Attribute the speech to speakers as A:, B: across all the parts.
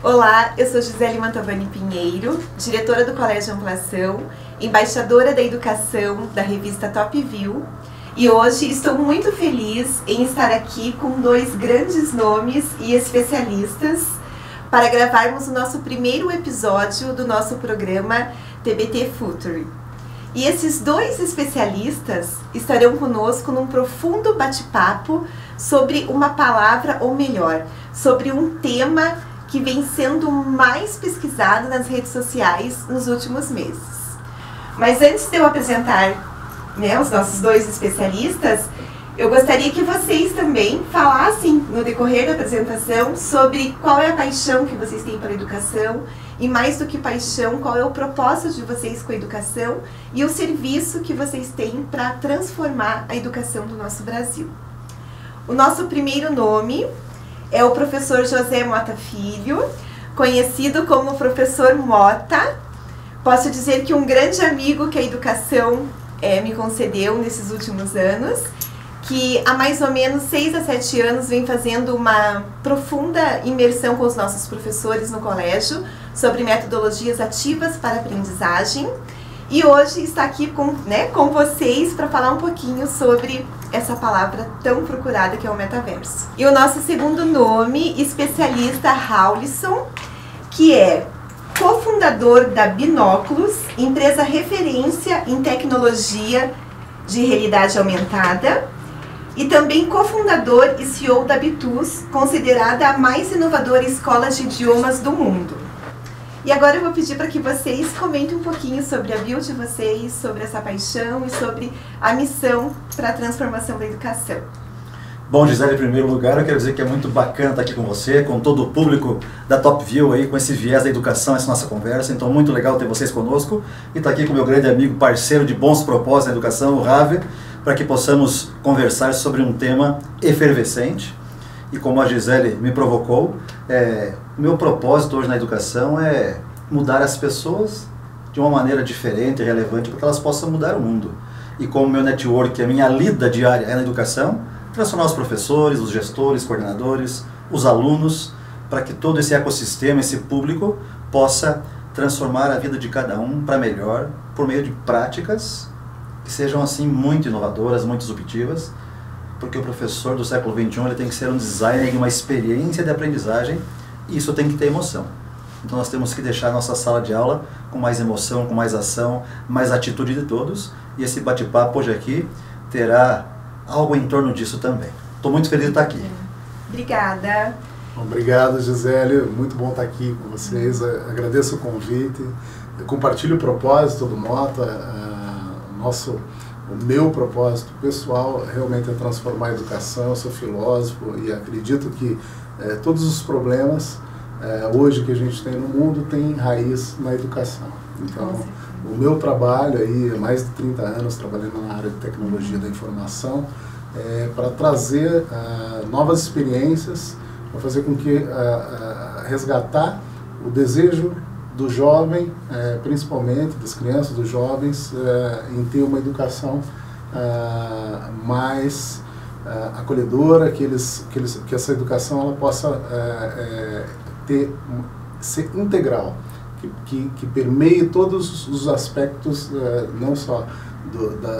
A: Olá, eu sou Gisele Mantovani Pinheiro, diretora do Colégio Ampliação, embaixadora da educação da revista Top View, e hoje estou muito feliz em estar aqui com dois grandes nomes e especialistas para gravarmos o nosso primeiro episódio do nosso programa TBT Future. E esses dois especialistas estarão conosco num profundo bate-papo sobre uma palavra, ou melhor, sobre um tema que vem sendo mais pesquisado nas redes sociais nos últimos meses. Mas antes de eu apresentar, os nossos dois especialistas, eu gostaria que vocês também falassem no decorrer da apresentação sobre qual é a paixão que vocês têm pela educação e, mais do que paixão, qual é o propósito de vocês com a educação e o serviço que vocês têm para transformar a educação do nosso Brasil. O nosso primeiro nome é o professor José Mota Filho, conhecido como professor Mota. Posso dizer que um grande amigo que a educação me concedeu nesses últimos anos, que há mais ou menos 6 a 7 anos vem fazendo uma profunda imersão com os nossos professores no colégio sobre metodologias ativas para aprendizagem. E hoje está aqui com vocês para falar um pouquinho sobre essa palavra tão procurada que é o metaverso. E o nosso segundo nome, especialista Raulison, que é cofundador da Binóculos, empresa referência em tecnologia de realidade aumentada, e também cofundador e CEO da Bitus, considerada a mais inovadora escola de idiomas do mundo. E agora eu vou pedir para que vocês comentem um pouquinho sobre a bio de vocês, sobre essa paixão e sobre a missão para a transformação da educação.
B: Bom, Gisele, em primeiro lugar, eu quero dizer que é muito bacana estar aqui com você, com todo o público da Top View aí, com esse viés da educação, essa nossa conversa. Então, muito legal ter vocês conosco. E estar aqui com o meu grande amigo, parceiro de bons propósitos na educação, o Ravi, para que possamos conversar sobre um tema efervescente. E como a Gisele me provocou, meu propósito hoje na educação é mudar as pessoas de uma maneira diferente e relevante para que elas possam mudar o mundo. E como meu network, a minha lida diária é na educação, transformar os professores, os gestores, coordenadores, os alunos, para que todo esse ecossistema, esse público, possa transformar a vida de cada um para melhor, por meio de práticas que sejam assim muito inovadoras, muito disruptivas, porque o professor do século XXI ele tem que ser um designer de uma experiência de aprendizagem, e isso tem que ter emoção. Então nós temos que deixar a nossa sala de aula com mais emoção, com mais ação, mais atitude de todos, e esse bate-papo hoje aqui terá algo em torno disso também. Estou muito feliz de estar aqui.
A: Obrigada.
C: Obrigado, Gisele. Muito bom estar aqui com vocês. Agradeço o convite. Eu compartilho o propósito do Mota. O meu propósito pessoal realmente é transformar a educação. Eu sou filósofo e acredito que todos os problemas hoje que a gente tem no mundo têm raiz na educação. Então, o meu trabalho aí, há mais de 30 anos trabalhando na área de tecnologia da informação, para trazer novas experiências, para fazer com que resgatar o desejo do jovem, principalmente das crianças, dos jovens, em ter uma educação mais acolhedora, que essa educação ela possa ser integral, que permeie todos os aspectos, não só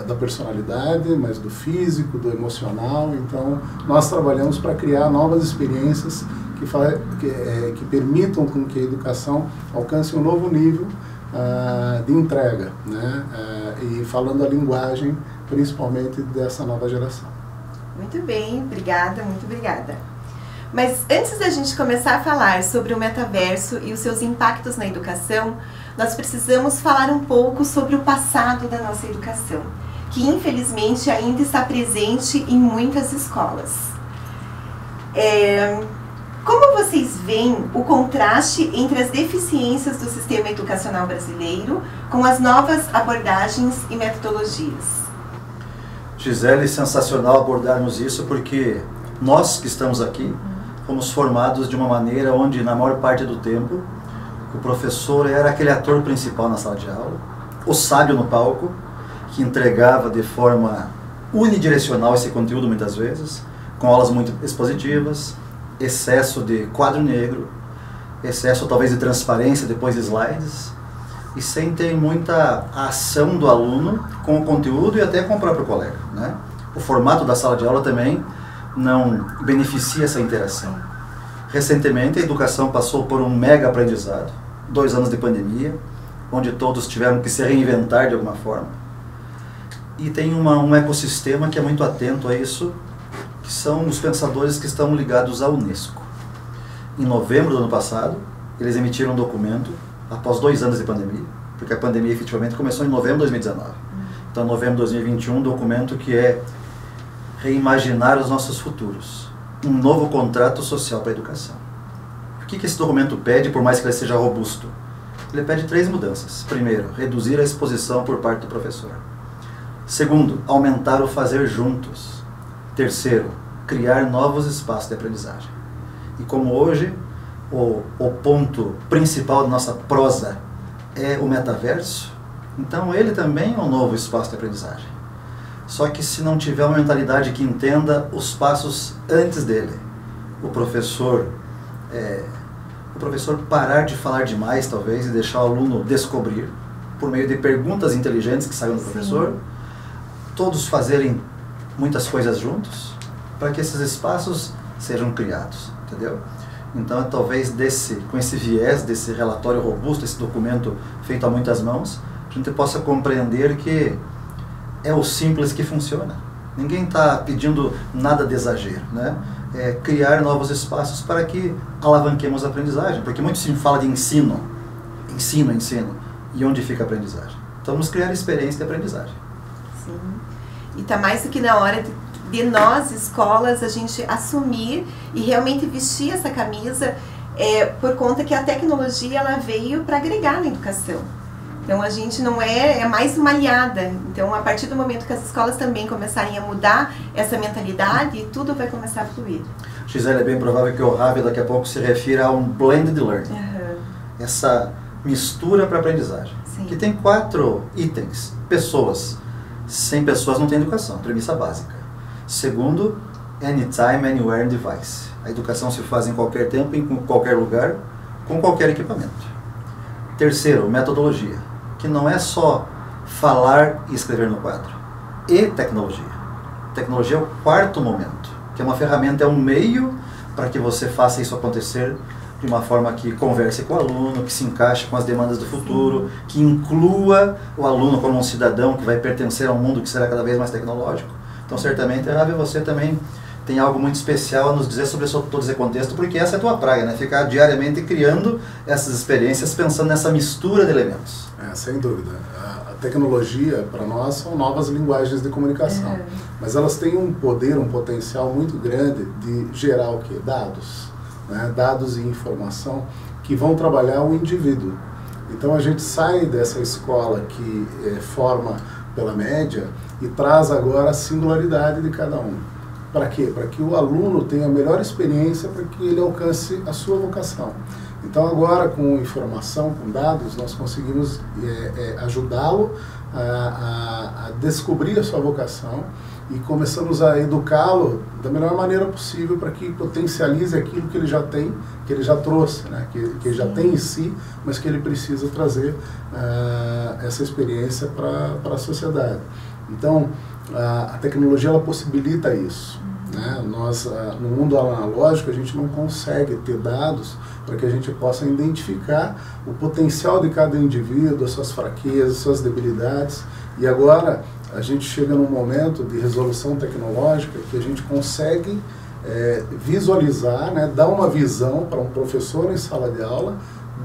C: da personalidade, mas do físico, do emocional. Então, nós trabalhamos para criar novas experiências que permitam com que a educação alcance um novo nível de entrega, e falando a linguagem, principalmente dessa nova geração.
A: Muito bem, obrigada, muito obrigada. Mas antes da gente começar a falar sobre o metaverso e os seus impactos na educação, nós precisamos falar um pouco sobre o passado da nossa educação, que infelizmente ainda está presente em muitas escolas. Como vocês veem o contraste entre as deficiências do sistema educacional brasileiro com as novas abordagens e metodologias?
B: Gisele, sensacional abordarmos isso, porque nós que estamos aqui fomos formados de uma maneira onde, na maior parte do tempo, o professor era aquele ator principal na sala de aula, o sábio no palco, que entregava de forma unidirecional esse conteúdo muitas vezes, com aulas muito expositivas, excesso de quadro negro, excesso talvez de transparência depois de slides, e sem ter muita ação do aluno com o conteúdo e até com o próprio colega, né? O formato da sala de aula também não beneficia essa interação. Recentemente a educação passou por um mega aprendizado, 2 anos de pandemia, onde todos tiveram que se reinventar de alguma forma. E tem um ecossistema que é muito atento a isso, que são os pensadores que estão ligados à Unesco. Em novembro do ano passado, eles emitiram um documento, após 2 anos de pandemia, porque a pandemia efetivamente começou em novembro de 2019. Então, em novembro de 2021, um documento que é reimaginar os nossos futuros. Um novo contrato social para a educação. O que esse documento pede, por mais que ele seja robusto? Ele pede 3 mudanças. Primeiro, reduzir a exposição por parte do professor. Segundo, aumentar o fazer juntos. Terceiro, criar novos espaços de aprendizagem. E como hoje o ponto principal da nossa prosa é o metaverso, então ele também é um novo espaço de aprendizagem. Só que se não tiver uma mentalidade que entenda os passos antes dele, o professor parar de falar demais, talvez, e deixar o aluno descobrir, por meio de perguntas inteligentes que saiam do professor, todos fazerem muitas coisas juntos, para que esses espaços sejam criados, entendeu? Então, talvez com esse viés, desse relatório robusto, esse documento feito a muitas mãos, a gente possa compreender que é o simples que funciona. Ninguém está pedindo nada de exagero, né? É criar novos espaços para que alavanquemos a aprendizagem, porque muito se fala de ensino, e onde fica a aprendizagem? Então, vamos criar experiência de aprendizagem.
A: Sim. E está mais do que na hora de nós, escolas, a gente assumir e realmente vestir essa camisa, por conta que a tecnologia ela veio para agregar na educação. Então a gente não é mais uma aliada. Então a partir do momento que as escolas também começarem a mudar essa mentalidade, tudo vai começar a fluir.
B: Gisele, é bem provável que o RAV daqui a pouco se refira a um blended learning. Essa mistura para aprendizagem. Sim. Que tem 4 itens. Pessoas. Sem pessoas não tem educação, premissa básica. Segundo, anytime, anywhere, device. A educação se faz em qualquer tempo, em qualquer lugar, com qualquer equipamento. Terceiro, metodologia, que não é só falar e escrever no quadro, e tecnologia. Tecnologia é o 4º momento, que é uma ferramenta, é um meio para que você faça isso acontecer de uma forma que converse com o aluno, que se encaixe com as demandas do futuro, que inclua o aluno como um cidadão que vai pertencer a um mundo que será cada vez mais tecnológico. Então, certamente, Ravi, você também tem algo muito especial a nos dizer sobre todo esse contexto, porque essa é a tua praia, né? Ficar diariamente criando essas experiências, pensando nessa mistura de elementos.
C: Sem dúvida. A tecnologia, para nós, são novas linguagens de comunicação. Mas elas têm um poder, um potencial muito grande de gerar o quê? Dados. Né? Dados e informação que vão trabalhar o indivíduo. Então, a gente sai dessa escola que forma pela média e traz agora a singularidade de cada um. Para quê? Para que o aluno tenha a melhor experiência, para que ele alcance a sua vocação. Então agora, com informação, com dados, nós conseguimos ajudá-lo a descobrir a sua vocação e começamos a educá-lo da melhor maneira possível para que potencialize aquilo que ele já tem, que ele já trouxe, né? que ele já tem em si, mas que ele precisa trazer essa experiência para a sociedade. Então, a tecnologia ela possibilita isso. Né? Nós, no mundo analógico, a gente não consegue ter dados para que a gente possa identificar o potencial de cada indivíduo, as suas fraquezas, suas debilidades. E agora a gente chega num momento de resolução tecnológica que a gente consegue visualizar, né? Dar uma visão para um professor em sala de aula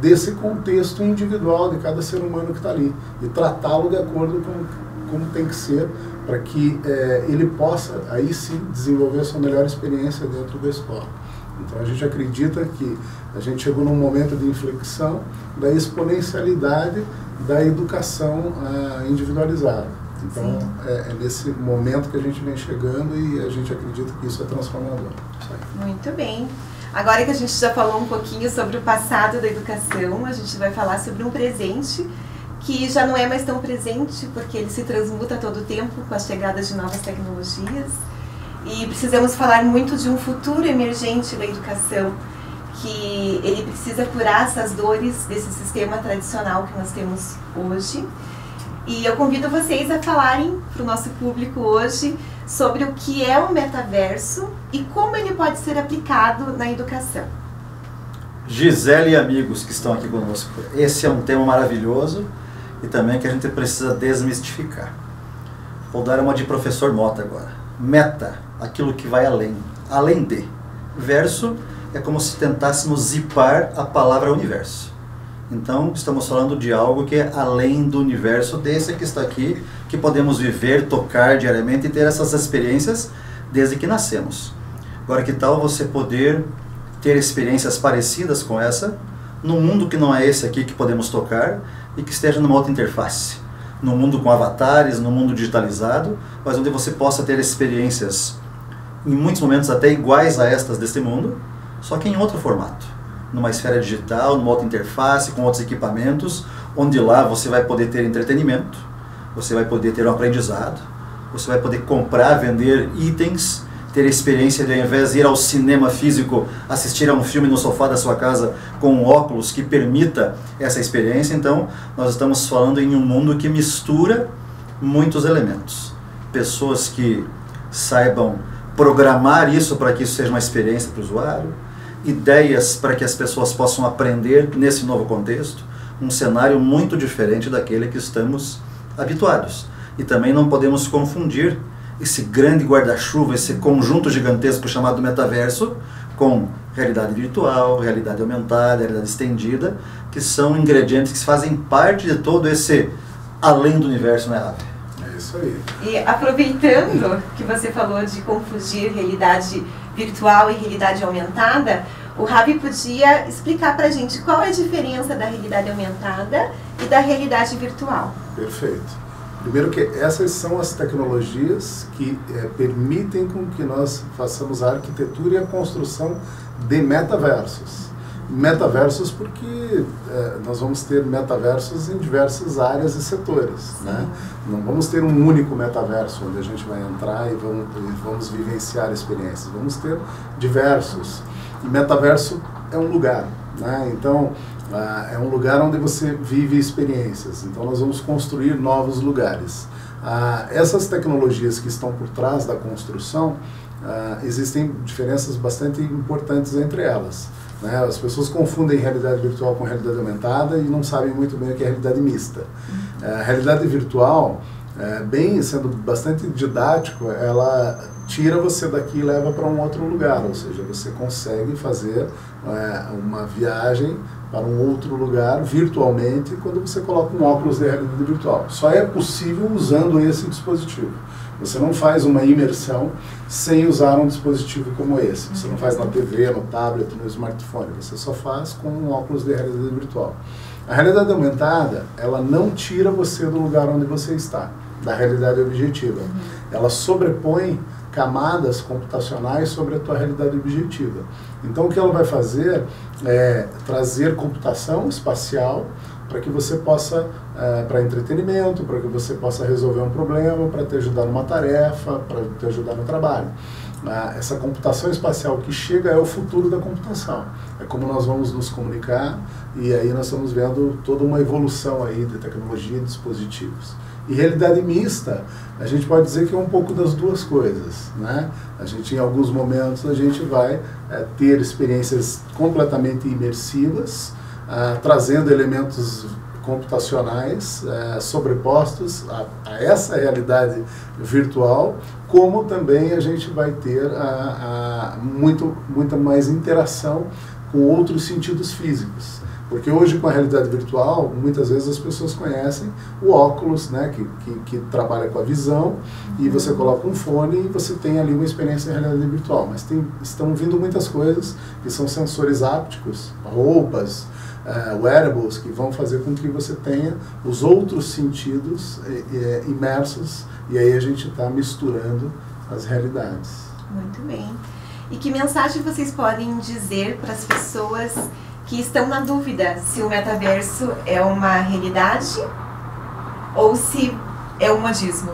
C: desse contexto individual de cada ser humano que está ali e tratá-lo de acordo com como tem que ser, para que ele possa, aí sim, desenvolver a sua melhor experiência dentro da escola. Então, a gente acredita que a gente chegou num momento de inflexão da exponencialidade da educação individualizada. Então, é nesse momento que a gente vem chegando e a gente acredita que isso é transformador.
A: Muito bem. Agora que a gente já falou um pouquinho sobre o passado da educação, a gente vai falar sobre um presente que já não é mais tão presente, porque ele se transmuta a todo tempo com as chegadas de novas tecnologias. E precisamos falar muito de um futuro emergente da educação, que ele precisa curar essas dores desse sistema tradicional que nós temos hoje. E eu convido vocês a falarem para o nosso público hoje sobre o que é o metaverso e como ele pode ser aplicado na educação.
B: Gisele e amigos que estão aqui conosco, esse é um tema maravilhoso e também que a gente precisa desmistificar. Vou dar uma de professor Mota agora. Meta, aquilo que vai além, além de. Verso é como se tentássemos zipar a palavra universo. Então, estamos falando de algo que é além do universo desse que está aqui, que podemos viver, tocar diariamente e ter essas experiências desde que nascemos. Agora, que tal você poder ter experiências parecidas com essa, num mundo que não é esse aqui que podemos tocar e que esteja numa outra interface? Num mundo com avatares, num mundo digitalizado, mas onde você possa ter experiências, em muitos momentos até iguais a estas deste mundo, só que em outro formato. Numa esfera digital, numa outra interface, com outros equipamentos, onde lá você vai poder ter entretenimento, você vai poder ter um aprendizado, você vai poder comprar, vender itens, ter a experiência de, ao invés de ir ao cinema físico, assistir a um filme no sofá da sua casa com um óculos que permita essa experiência. Então, nós estamos falando em um mundo que mistura muitos elementos. Pessoas que saibam programar isso para que isso seja uma experiência para o usuário, ideias para que as pessoas possam aprender nesse novo contexto, um cenário muito diferente daquele que estamos habituados. E também não podemos confundir esse grande guarda-chuva, esse conjunto gigantesco chamado metaverso, com realidade virtual, realidade aumentada, realidade estendida, que são ingredientes que fazem parte de todo esse além do universo, né, Ravi?
C: É isso aí.
A: E aproveitando que você falou de confundir realidade virtual e realidade aumentada, o Ravi podia explicar para a gente qual é a diferença da realidade aumentada e da realidade virtual.
C: Perfeito. Primeiro que essas são as tecnologias que permitem com que nós façamos a arquitetura e a construção de metaversos. Metaversos porque nós vamos ter metaversos em diversas áreas e setores, né? Não vamos ter um único metaverso onde a gente vai entrar e vamos vivenciar experiências. Vamos ter diversos. E metaverso é um lugar, né? Então, é um lugar onde você vive experiências. Então, nós vamos construir novos lugares. Essas tecnologias que estão por trás da construção, existem diferenças bastante importantes entre elas, né? As pessoas confundem realidade virtual com realidade aumentada e não sabem muito bem o que é realidade mista. A realidade virtual, sendo bastante didático, ela tira você daqui e leva para um outro lugar, ou seja, você consegue fazer uma viagem para um outro lugar virtualmente quando você coloca um óculos de realidade virtual. Só é possível usando esse dispositivo. Você não faz uma imersão sem usar um dispositivo como esse. Você não faz na TV, no tablet, no smartphone. Você só faz com um óculos de realidade virtual. A realidade aumentada, ela não tira você do lugar onde você está, da realidade objetiva. Ela sobrepõe camadas computacionais sobre a tua realidade objetiva. Então, o que ela vai fazer é trazer computação espacial para que você possa, para entretenimento, para que você possa resolver um problema, para te ajudar numa tarefa, para te ajudar no trabalho. Essa computação espacial que chega é o futuro da computação. É como nós vamos nos comunicar e aí nós estamos vendo toda uma evolução aí de tecnologia e dispositivos. E realidade mista, a gente pode dizer que é um pouco das duas coisas, né? A gente, em alguns momentos, a gente vai ter experiências completamente imersivas, trazendo elementos computacionais sobrepostos a essa realidade virtual, como também a gente vai ter muita mais interação com outros sentidos físicos. Porque hoje, com a realidade virtual, muitas vezes as pessoas conhecem o óculos, né, que trabalha com a visão, e você coloca um fone e você tem ali uma experiência em realidade virtual. Mas estão vindo muitas coisas que são sensores ápticos, roupas, wearables, que vão fazer com que você tenha os outros sentidos imersos, e aí a gente está misturando as realidades.
A: Muito bem. E que mensagem vocês podem dizer para as pessoas que estão na dúvida se o metaverso é uma realidade ou se é um modismo?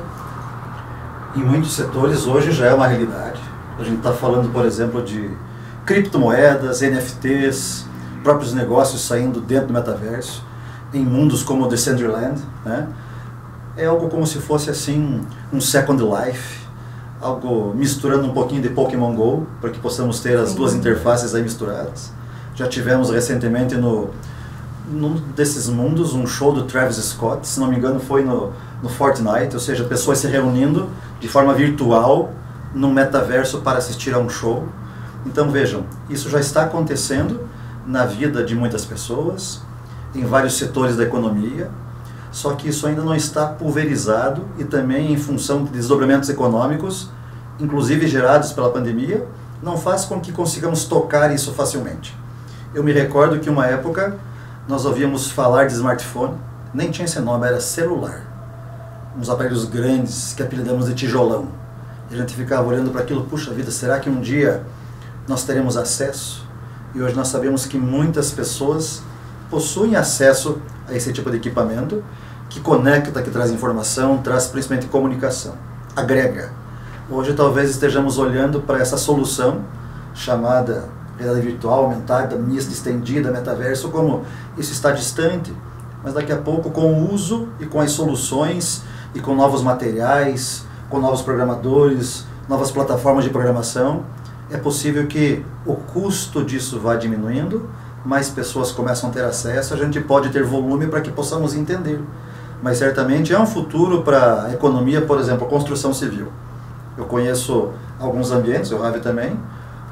B: Em muitos setores hoje já é uma realidade. A gente está falando, por exemplo, de criptomoedas, NFTs, próprios negócios saindo dentro do metaverso, em mundos como o Decentraland, né? É algo como se fosse assim um Second Life, algo misturando um pouquinho de Pokémon GO, para que possamos ter as duas interfaces aí misturadas. Já tivemos recentemente num desses mundos um show do Travis Scott, se não me engano foi no Fortnite, ou seja, pessoas se reunindo de forma virtual num metaverso para assistir a um show. Então vejam, isso já está acontecendo na vida de muitas pessoas, em vários setores da economia, só que isso ainda não está pulverizado e também em função de desdobramentos econômicos, inclusive gerados pela pandemia, não faz com que consigamos tocar isso facilmente. Eu me recordo que uma época nós ouvíamos falar de smartphone, nem tinha esse nome, era celular. Uns aparelhos grandes que apelidamos de tijolão. E a gente ficava olhando para aquilo, puxa vida, será que um dia nós teremos acesso? E hoje nós sabemos que muitas pessoas possuem acesso a esse tipo de equipamento, que conecta, que traz informação, traz principalmente comunicação, agrega. Hoje talvez estejamos olhando para essa solução chamada realidade virtual, aumentada, mista, estendida, metaverso, como isso está distante, mas daqui a pouco com o uso e com as soluções e com novos materiais, com novos programadores, novas plataformas de programação, é possível que o custo disso vá diminuindo, mais pessoas começam a ter acesso, a gente pode ter volume para que possamos entender. Mas certamente é um futuro para a economia, por exemplo, a construção civil. Eu conheço alguns ambientes, o Ravi também,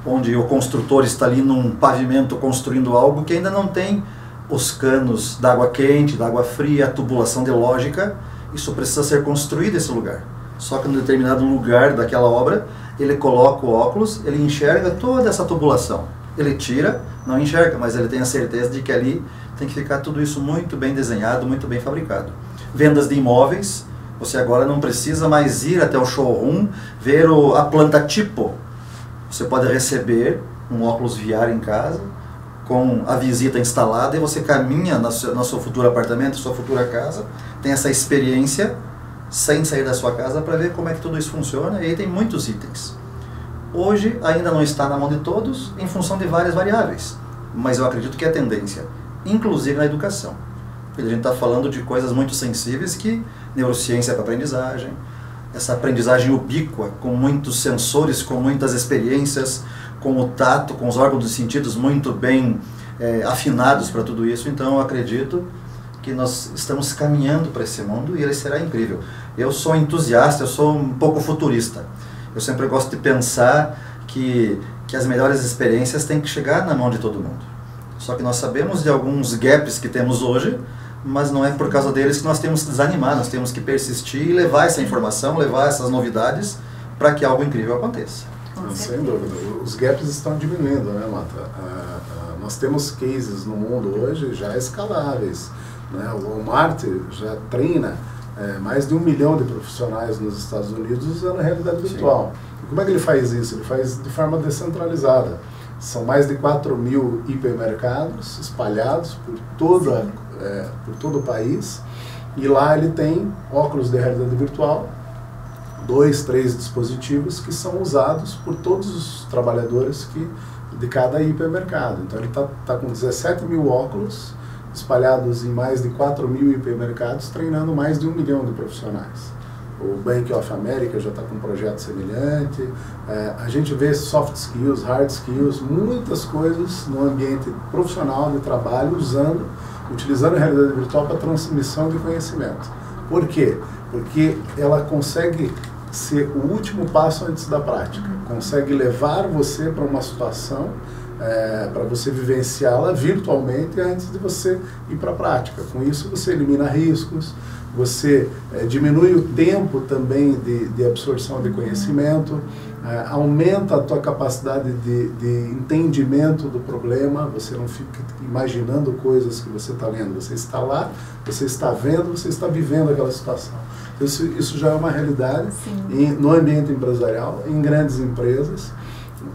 B: onde o construtor está ali num pavimento construindo algo que ainda não tem os canos d'água quente, d'água fria, a tubulação de lógica. Isso precisa ser construído esse lugar. Só que em determinado lugar daquela obra, ele coloca o óculos, ele enxerga toda essa tubulação. Ele tira, não enxerga, mas ele tem a certeza de que ali tem que ficar tudo isso muito bem desenhado, muito bem fabricado. Vendas de imóveis, você agora não precisa mais ir até o showroom, ver a planta tipo. Você pode receber um óculos VR em casa, com a visita instalada, e você caminha no seu futuro apartamento, sua futura casa, tem essa experiência sem sair da sua casa para ver como é que tudo isso funciona, e aí tem muitos itens. Hoje ainda não está na mão de todos, em função de várias variáveis, mas eu acredito que é tendência, inclusive na educação. A gente está falando de coisas muito sensíveis que neurociência para aprendizagem, essa aprendizagem ubíqua, com muitos sensores, com muitas experiências, com o tato, com os órgãos dos sentidos muito bem afinados para tudo isso. Então eu acredito que nós estamos caminhando para esse mundo e ele será incrível. Eu sou entusiasta, eu sou um pouco futurista. Eu sempre gosto de pensar que as melhores experiências têm que chegar na mão de todo mundo. Só que nós sabemos de alguns gaps que temos hoje, mas não é por causa deles que nós temos que desanimar, nós temos que persistir e levar essa informação, levar essas novidades para que algo incrível aconteça.
C: Sem dúvida. Os gaps estão diminuindo, né, Mata? Nós temos cases no mundo hoje já escaláveis, né? O Walmart já treina mais de 1 milhão de profissionais nos Estados Unidos usando a realidade virtual. E como é que ele faz isso? Ele faz de forma descentralizada. São mais de 4.000 hipermercados espalhados por todo o país, e lá ele tem óculos de realidade virtual, 2, 3 dispositivos que são usados por todos os trabalhadores de cada hipermercado. Então ele está com 17.000 óculos espalhados em mais de 4.000 hipermercados, treinando mais de 1 milhão de profissionais. O Bank of America já está com um projeto semelhante. A gente vê soft skills, hard skills, muitas coisas no ambiente profissional de trabalho utilizando a realidade virtual para transmissão de conhecimento. Por quê? Porque ela consegue ser o último passo antes da prática. Consegue levar você para uma situação, para você vivenciá-la virtualmente antes de você ir para a prática. Com isso você elimina riscos, você diminui o tempo também de absorção de conhecimento, aumenta a tua capacidade de entendimento do problema, você não fica imaginando coisas que você está lendo, você está lá, você está vendo, você está vivendo aquela situação. Isso já é uma realidade no ambiente empresarial, em grandes empresas,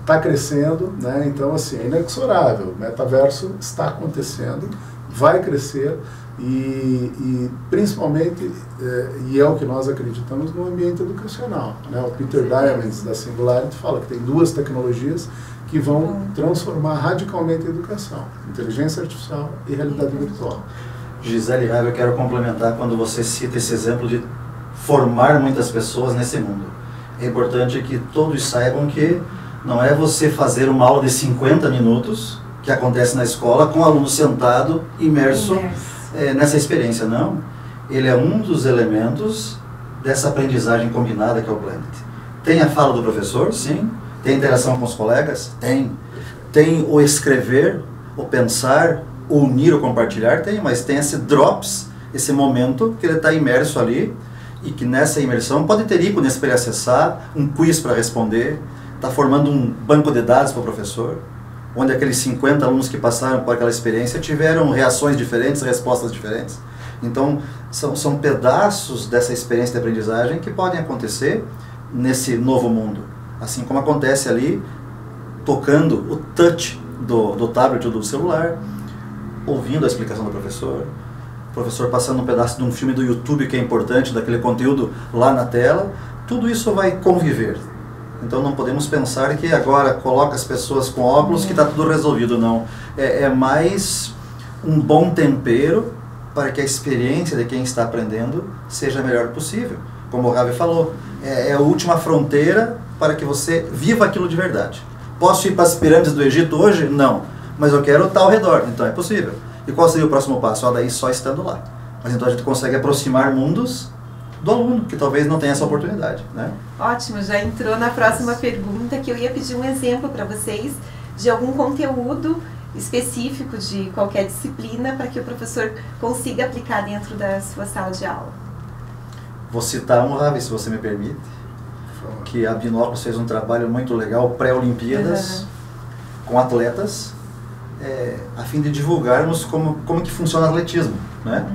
C: está crescendo, né? Então assim, é inexorável, o metaverso está acontecendo, vai crescer, e principalmente, e é o que nós acreditamos, no ambiente educacional, né? O Peter Diamandis da Singularity fala que tem 2 tecnologias que que vão transformar radicalmente a educação, inteligência artificial e realidade virtual.
B: Gisele Raiva, eu quero complementar quando você cita esse exemplo de formar muitas pessoas nesse mundo. É importante que todos saibam que não é você fazer uma aula de 50 minutos, que acontece na escola, com o aluno sentado, imerso nessa experiência, não. Ele é um dos elementos dessa aprendizagem combinada que é o Blended. Tem a fala do professor, sim. Tem a interação com os colegas? Tem. Tem o escrever, o pensar, o unir, o compartilhar? Tem, mas tem esse drops, esse momento que ele está imerso ali, e que nessa imersão pode ter ícones para ele acessar, um quiz para responder, está formando um banco de dados para o professor, onde aqueles 50 alunos que passaram por aquela experiência tiveram reações diferentes, respostas diferentes. Então, são pedaços dessa experiência de aprendizagem que podem acontecer nesse novo mundo. Assim como acontece ali, tocando o touch do tablet ou do celular, ouvindo a explicação do professor, o professor passando um pedaço de um filme do YouTube que é importante, daquele conteúdo lá na tela, tudo isso vai conviver. Então não podemos pensar que agora coloca as pessoas com óculos que está tudo resolvido, não. É mais um bom tempero para que a experiência de quem está aprendendo seja a melhor possível. Como o Ravi falou, é a última fronteira para que você viva aquilo de verdade. Posso ir para as pirâmides do Egito hoje? Não. Mas eu quero estar ao redor, então é possível. E qual seria o próximo passo? Daí só estando lá. Mas então a gente consegue aproximar mundos do aluno, que talvez não tenha essa oportunidade, né?
A: Ótimo, já entrou na próxima pergunta, que eu ia pedir um exemplo para vocês de algum conteúdo específico de qualquer disciplina para que o professor consiga aplicar dentro da sua sala de aula. Vou citar um, Ravi, se você me permite, que a Binóculos fez um trabalho muito legal, pré-Olimpíadas, com atletas, a fim de divulgarmos como que funciona o atletismo, né?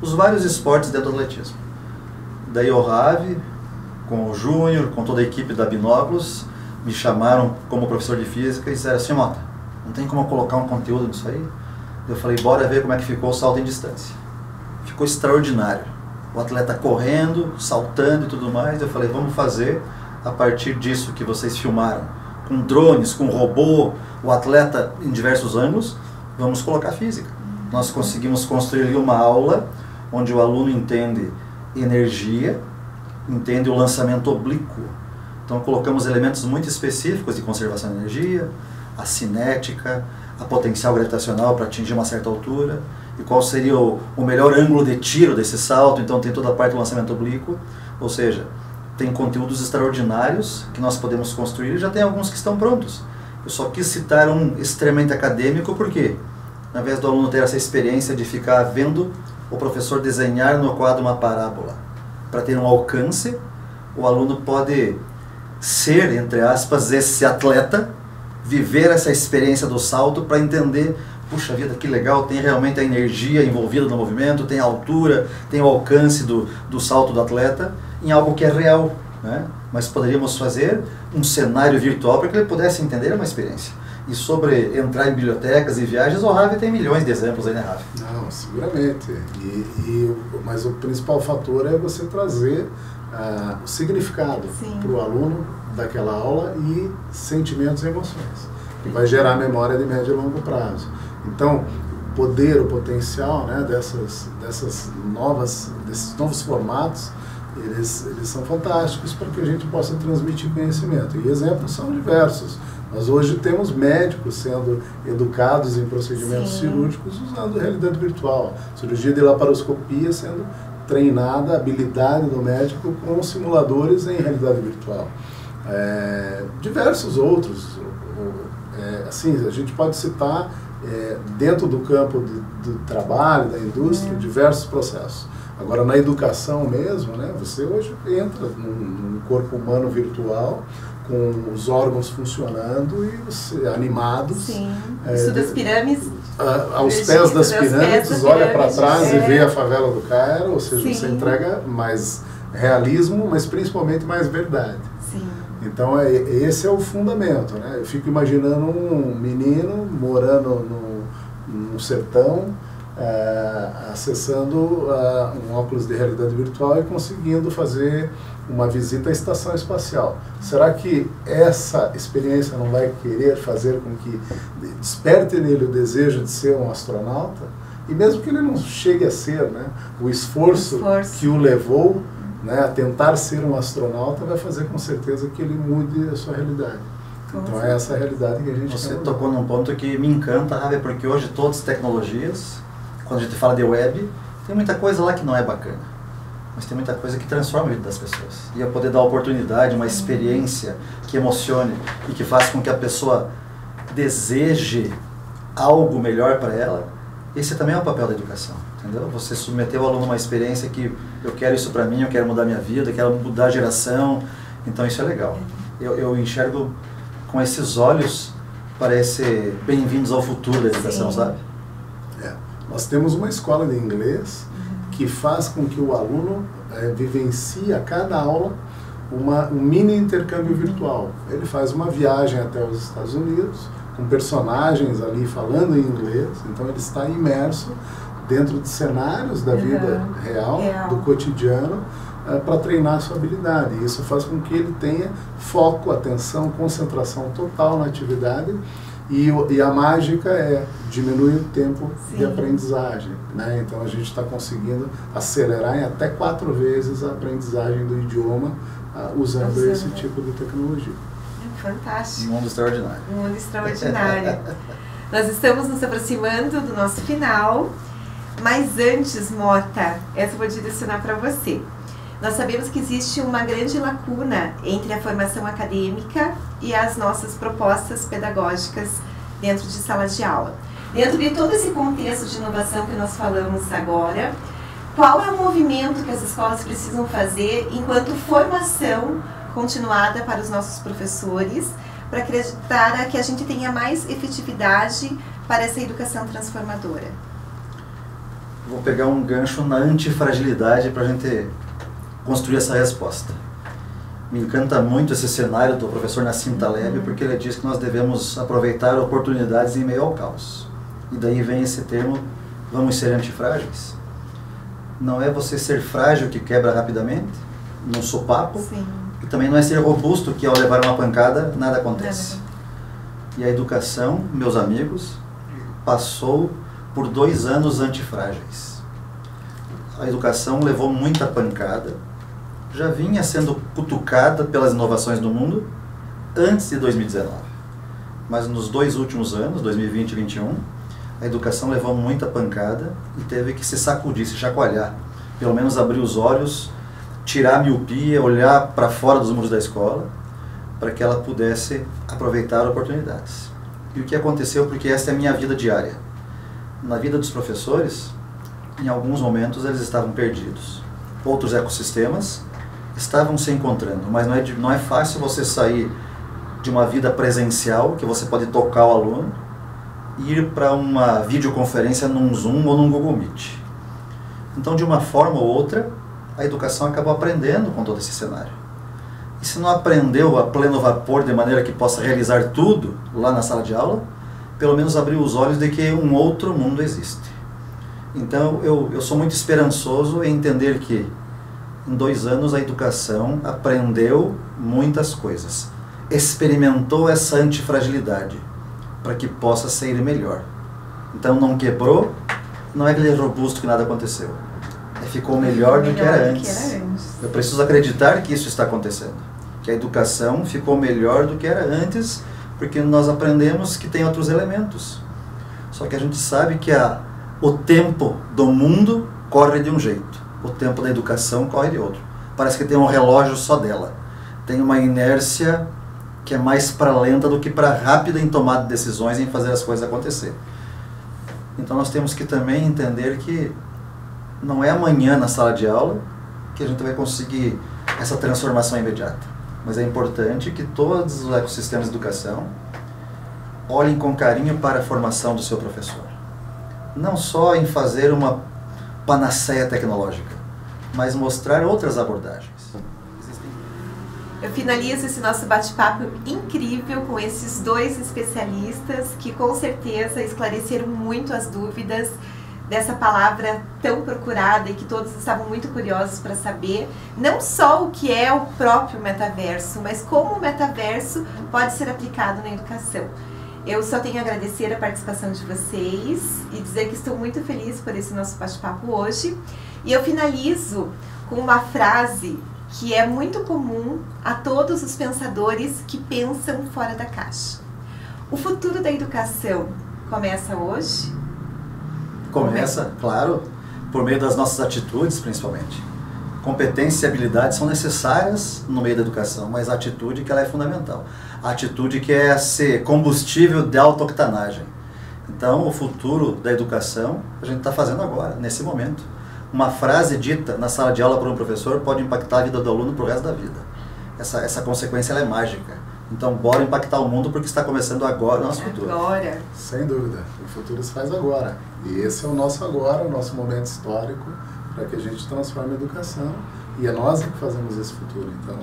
A: Os vários esportes dentro do atletismo. Daí o Ravi, com o Júnior, com toda a equipe da Binóculos, me chamaram como professor de física e disseram assim: Mota, não tem como colocar um conteúdo nisso aí? Eu falei, bora ver como é que ficou o salto em distância. Ficou extraordinário. O atleta correndo, saltando e tudo mais. Eu falei, vamos fazer a partir disso que vocês filmaram, com drones, com robô, o atleta em diversos ângulos, vamos colocar física. Nós conseguimos construir uma aula onde o aluno entende energia, entende o lançamento oblíquo. Então colocamos elementos muito específicos de conservação de energia, a cinética, a potencial gravitacional para atingir uma certa altura, e qual seria o melhor ângulo de tiro desse salto. Então tem toda a parte do lançamento oblíquo, ou seja, tem conteúdos extraordinários que nós podemos construir, e já tem alguns que estão prontos. Eu só quis citar um extremamente acadêmico, porque ao invés do aluno ter essa experiência de ficar vendo o professor desenhar no quadro uma parábola, para ter um alcance, o aluno pode ser, entre aspas, esse atleta, viver essa experiência do salto para entender, puxa vida, que legal, tem realmente a energia envolvida no movimento, tem a altura, tem o alcance do salto do atleta, em algo que é real, né? Mas poderíamos fazer um cenário virtual para que ele pudesse entender uma experiência. E sobre entrar em bibliotecas e viagens, o Ravi tem milhões de exemplos aí, né, Ravi?
C: Não, seguramente. Mas o principal fator é você trazer o significado para o aluno daquela aula e sentimentos e emoções, que vai gerar memória de médio e longo prazo. Então, o potencial, né, desses novos formatos, eles são fantásticos para que a gente possa transmitir conhecimento. E exemplos são diversos. Nós hoje temos médicos sendo educados em procedimentos cirúrgicos usando realidade virtual. Cirurgia de laparoscopia sendo treinada, a habilidade do médico com simuladores em realidade virtual. Diversos outros. Assim, a gente pode citar, dentro do campo do trabalho, da indústria, diversos processos. Agora, na educação mesmo, né, você hoje entra num corpo humano virtual, com os órgãos funcionando e você, animados.
A: Sim, estuda as pirâmides.
C: Aos pés das pirâmides, olha para trás e vê a favela do Cairo, ou seja, você entrega mais realismo, mas principalmente mais verdade.
A: Sim.
C: Então, esse é o fundamento, né? Eu fico imaginando um menino morando no sertão, acessando um óculos de realidade virtual e conseguindo fazer uma visita à estação espacial. Será que essa experiência não vai querer fazer com que desperte nele o desejo de ser um astronauta? E mesmo que ele não chegue a ser, né, o esforço que o levou, né, a tentar ser um astronauta vai fazer com certeza que ele mude a sua realidade. Então é essa a realidade que a gente
B: Você tocou num ponto que me encanta, Ravi, porque hoje todas as tecnologias, quando a gente fala de web, tem muita coisa lá que não é bacana, mas tem muita coisa que transforma a vida das pessoas. E eu poder dar oportunidade, uma experiência que emocione e que faça com que a pessoa deseje algo melhor para ela, esse também é o papel da educação, entendeu? Você submeteu o aluno a uma experiência que eu quero isso para mim, eu quero mudar minha vida, eu quero mudar a geração, então isso é legal. Eu enxergo com esses olhos, parece bem-vindos ao futuro da educação, sabe?
C: Nós temos uma escola de inglês que faz com que o aluno vivencie a cada aula um mini intercâmbio virtual. Ele faz uma viagem até os Estados Unidos, com personagens ali falando em inglês, então ele está imerso dentro de cenários da vida real, do cotidiano, para treinar a sua habilidade. E isso faz com que ele tenha foco, atenção, concentração total na atividade, e a mágica é diminuir o tempo de aprendizagem, né? Então a gente está conseguindo acelerar em até 4 vezes a aprendizagem do idioma usando esse tipo de tecnologia.
A: Fantástico.
B: Um mundo extraordinário.
A: Um mundo extraordinário. Nós estamos nos aproximando do nosso final, mas antes, Mota, essa eu vou direcionar para você. Nós sabemos que existe uma grande lacuna entre a formação acadêmica e as nossas propostas pedagógicas dentro de salas de aula. Dentro de todo esse contexto de inovação que nós falamos agora, qual é o movimento que as escolas precisam fazer enquanto formação continuada para os nossos professores, para acreditar que a gente tenha mais efetividade para essa educação transformadora?
B: Vou pegar um gancho na antifragilidade para a gente construir essa resposta. Me encanta muito esse cenário do professor Nassim Taleb, porque ele diz que nós devemos aproveitar oportunidades em meio ao caos. E daí vem esse termo, vamos ser antifrágeis. Não é você ser frágil que quebra rapidamente, num sopapo, e também não é ser robusto que ao levar uma pancada nada acontece. E a educação, meus amigos, passou por 2 anos antifrágeis. A educação levou muita pancada, já vinha sendo cutucada pelas inovações do mundo antes de 2019. Mas nos 2 últimos anos, 2020 e 2021, a educação levou muita pancada e teve que se sacudir, se chacoalhar. Pelo menos abrir os olhos, tirar a miopia, olhar para fora dos muros da escola, para que ela pudesse aproveitar oportunidades. E o que aconteceu, porque essa é a minha vida diária. Na vida dos professores, em alguns momentos eles estavam perdidos. Outros ecossistemas estavam se encontrando, mas não é fácil você sair de uma vida presencial, que você pode tocar o aluno, e ir para uma videoconferência num Zoom ou num Google Meet. Então, de uma forma ou outra, a educação acabou aprendendo com todo esse cenário. E se não aprendeu a pleno vapor de maneira que possa realizar tudo lá na sala de aula, pelo menos abriu os olhos de que um outro mundo existe. Então, eu sou muito esperançoso em entender que em 2 anos a educação aprendeu muitas coisas, experimentou essa antifragilidade para que possa sair melhor. Então não quebrou, não é aquele robusto que nada aconteceu, ficou melhor do que era antes. Eu preciso acreditar que isso está acontecendo, que a educação ficou melhor do que era antes, porque nós aprendemos que tem outros elementos. Só que a gente sabe que o tempo do mundo corre de um jeito, o tempo da educação corre de outro. Parece que tem um relógio só dela. Tem uma inércia que é mais para lenta do que para rápida em tomar decisões, em fazer as coisas acontecer. Então nós temos que também entender que não é amanhã na sala de aula que a gente vai conseguir essa transformação imediata. Mas é importante que todos os ecossistemas de educação olhem com carinho para a formação do seu professor. Não só em fazer uma panaceia tecnológica, mas mostrar outras abordagens.
A: Eu finalizo esse nosso bate-papo incrível com esses 2 especialistas que com certeza esclareceram muito as dúvidas dessa palavra tão procurada e que todos estavam muito curiosos para saber, não só o que é o próprio metaverso, mas como o metaverso pode ser aplicado na educação. Eu só tenho a agradecer a participação de vocês e dizer que estou muito feliz por esse nosso bate-papo hoje. E eu finalizo com uma frase que é muito comum a todos os pensadores que pensam fora da caixa. O futuro da educação começa hoje?
B: Começa, claro, por meio das nossas atitudes, principalmente. Competência e habilidade são necessárias no meio da educação, mas a atitude que ela é fundamental. A atitude que é ser combustível de autooctanagem. Então, o futuro da educação a gente está fazendo agora, nesse momento. Uma frase dita na sala de aula por um professor pode impactar a vida do aluno para o resto da vida. Essa consequência ela é mágica. Então, bora impactar o mundo porque está começando agora o nosso futuro.
A: Agora.
C: Sem dúvida. O futuro se faz agora. E esse é o nosso agora, o nosso momento histórico para que a gente transforme a educação. E é nós que fazemos esse futuro. Então,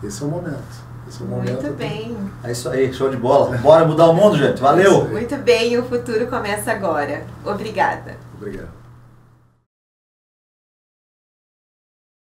C: esse é o momento. Esse é o momento.
A: Muito bem.
B: É isso aí, show de bola. Bora mudar o mundo, gente. Valeu!
A: Muito bem, o futuro começa agora. Obrigada.
C: Obrigado.